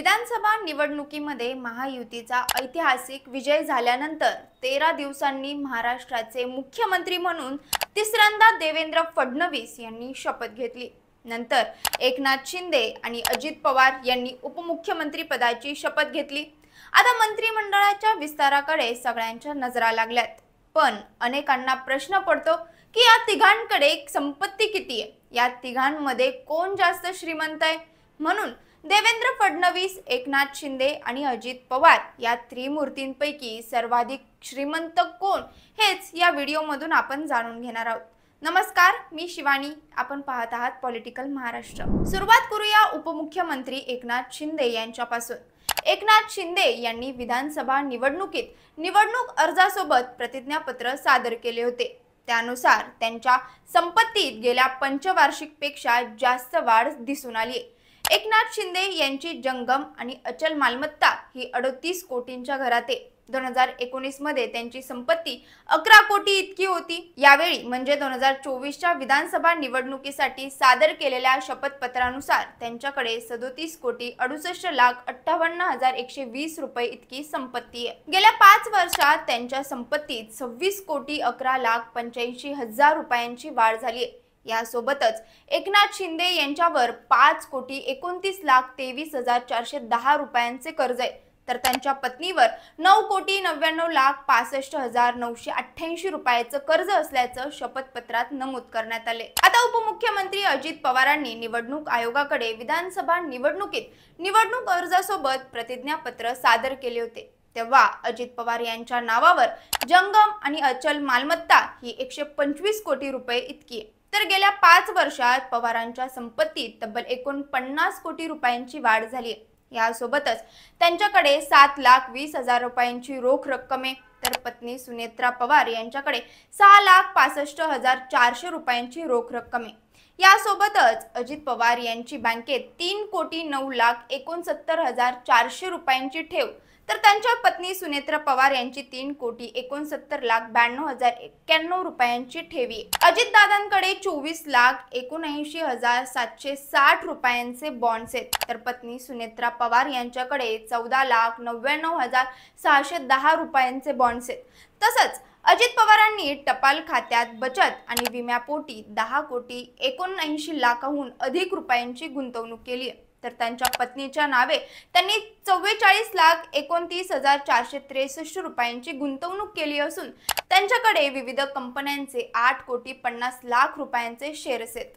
विधानसभा निवडणुकीमध्ये महायुतीचा ऐतिहासिक विजय झाल्यानंतर 13 दिवसांनी महाराष्ट्राचे मुख्यमंत्री म्हणून तिसऱ्यांदा देवेंद्र फडणवीस यांनी शपथ घेतली। नंतर एकनाथ शिंदे आणि अजित पवार यांनी उपमुख्यमंत्री पदाची शपथ घेतली। आता मंत्रिमंडळाच्या विस्ताराकडे सगळ्यांच्या नजरा लागल्यात। पण अनेकांना प्रश्न पडतो की या तिघांकडे संपत्ती किती आहे, या तिघांमध्ये कोण जास्त श्रीमंत आहे। म्हणून देवेंद्र फडणवीस, एकनाथ शिंदे आणि अजित पवार या त्रिमूर्तींपैकी सर्वाधिक श्रीमंत कोण, हेच या व्हिडिओमधून आपण जाणून घेणार आहोत। नमस्कार, मी शिवानी, आपण पाहत आहात पॉलिटिकल महाराष्ट्र। सुरुवात करूया उपमुख्यमंत्री एकनाथ शिंदे यांच्यापासून। एकनाथ शिंदे यांनी विधानसभा निवडणुकीत निवडणूक अर्जासोबत प्रतिज्ञापत्र सादर केले होते। त्यानुसार त्यांच्या संपत्तीत गेल्या पंचवार्षिकपेक्षा जास्त वाढ दिसून आली आहे। एकनाथ शिंदे यांची जंगम आणि अचल मालमत्ता ही 38 कोटींच्या घरात आहे। 2019 मध्ये त्यांची संपत्ती 11 कोटी इतकी होती। यावेळी म्हणजे 2024च्या विधानसभा निवडणुकीसाठी सादर केलेल्या शपथपत्रानुसार त्यांच्याकडे 37,68,58,120 रुपये इतकी संपत्ती आहे। गेल्या 5 वर्षात त्यांच्या संपत्तीत 26,11,85,000 रुपयांची वाढ झाली आहे। यासोबतच एकनाथ शिंदे यांच्यावर 5,29,23,410 रुपयांचे कर्ज आहे, तर त्यांच्या पत्नीवर 9,99,65,988 रुपयाचं कर्ज असल्याचं शपथपत्रात नमूद करण्यात आले। आता उपमुख्यमंत्री अजित पवारांनी निवडणूक आयोगाकडे विधानसभा निवडणुकीत निवडणूक अर्जासोबत प्रतिज्ञापत्र सादर केले होते। तेव्हा अजित पवार यांच्या नावावर जंगम आणि अचल मालमत्ता ही 125 कोटी रुपये इतकी आहे। तर गेल्या 5 वर्षात पवारांच्या संपत्तीत तब्बल 49 कोटी रुपयांची वाढ झाली आहे। यासोबतच त्यांच्याकडे 7,20,000 रुपयांची रोख रक्कम आहे, तर पत्नी सुनेत्रा पवार यांच्याकडे 6,65,400 रुपयांची रोख रक्कम आहे। यासोबतच अजित पवार यांची बँकेत 3,09,69,400 रुपयांची ठेव, तर त्यांच्या पत्नी सुनेत्रा पवार यांची 3,69,92,091 रुपयांची ठेवी। अजित दादांकडे 24,79,760 रुपयांचे बॉन्ड्स आहेत, तर पत्नी सुनेत्रा पवार यांच्याकडे 14,99,610 रुपयांचे बॉन्ड्स आहेत। तसंच अजित पवारांनी टपाल खात्यात बचत आणि विम्यापोटी 10,79,00,000हून अधिक रुपयांची गुंतवणूक केली आहे, तर त्यांच्या पत्नीच्या नावे त्यांनी 44,29,463 रुपयांची गुंतवणूक केली असून त्यांच्याकडे विविध कंपन्यांचे 8,50,00,000 रुपयांचे शेअर्स आहेत।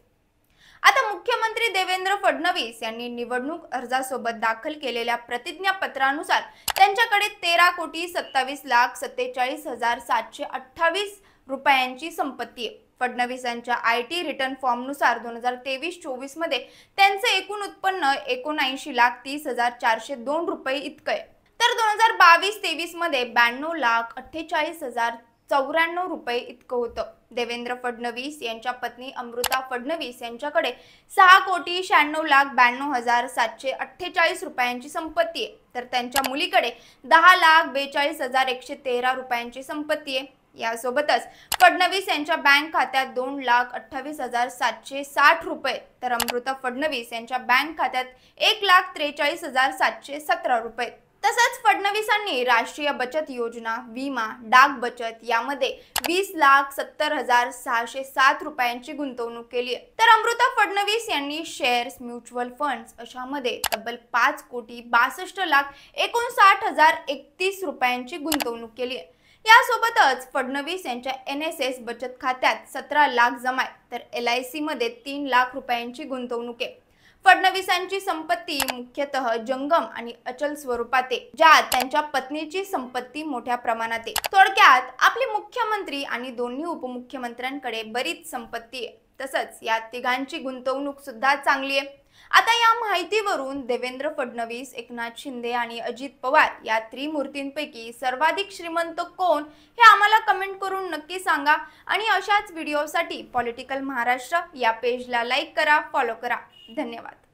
आता मुख्यमंत्री देवेंद्र फडणवीस यांनी निवडणूक अर्जासोबत दाखल केलेल्या प्रतिज्ञापत्रानुसार त्यांच्याकडे 13,27,47,728 रुपयांची संपत्ती आहे। फडणवीसांच्या IT रिटर्न फॉर्म नुसार 2023-24 मध्ये त्यांचे एकूण उत्पन्न 79,30,402 रुपये इतके आहे, तर 2022-23 मध्ये 92,48,094 रुपये इतकं होतं। देवेंद्र फडणवीस यांच्या पत्नी अमृता फडणवीस यांच्याकडे 6,96,92,748 रुपयांची संपत्ती आहे, तर त्यांच्या मुलीकडे 10,42,113 रुपयांची संपत्ती आहे। यासोबतच फडणवीस यांच्या बँक खात्यात 2,28,760 रुपये, तर अमृता फडणवीस यांच्या बँक खात्यात 1,43,717 रुपये। तसंच फडणवीसांनी राष्ट्रीय बचत योजना, विमा, डाक बचत यामध्ये 20,70,607 रुपयांची गुंतवणूक केली आहे, तर अमृता फडणवीस यांनी शेअर्स, म्युच्युअल फंड्स अशामध्ये तब्बल 5,62,59,031 रुपयांची गुंतवणूक केली आहे। यासोबतच फडणवीस यांच्या NSS बचत खात्यात 17 लाख जमा आहे, तर LIC मध्ये 3 लाख रुपयांची गुंतवणूक आहे। फडणवीसांची संपत्ती मुख्यतः जंगम आणि अचल स्वरूपात आहे, ज्यात त्यांच्या पत्नीची संपत्ती मोठ्या प्रमाणात आहे। थोडक्यात आपले मुख्यमंत्री आणि दोन्ही उपमुख्यमंत्र्यांकडे बरीच संपत्ती आहे। तसंच या तिघांची गुंतवणूक सुद्धा चांगली आहे। आता या माहितीवरून देवेंद्र फडणवीस, एकनाथ शिंदे आणि अजित पवार या त्रिमूर्तींपैकी सर्वाधिक श्रीमंत कोण, हे आम्हाला कमेंट करून नक्की सांगा। आणि अशाच व्हिडिओसाठी पॉलिटिकल महाराष्ट्र या पेजला लाईक करा, फॉलो करा। धन्यवाद।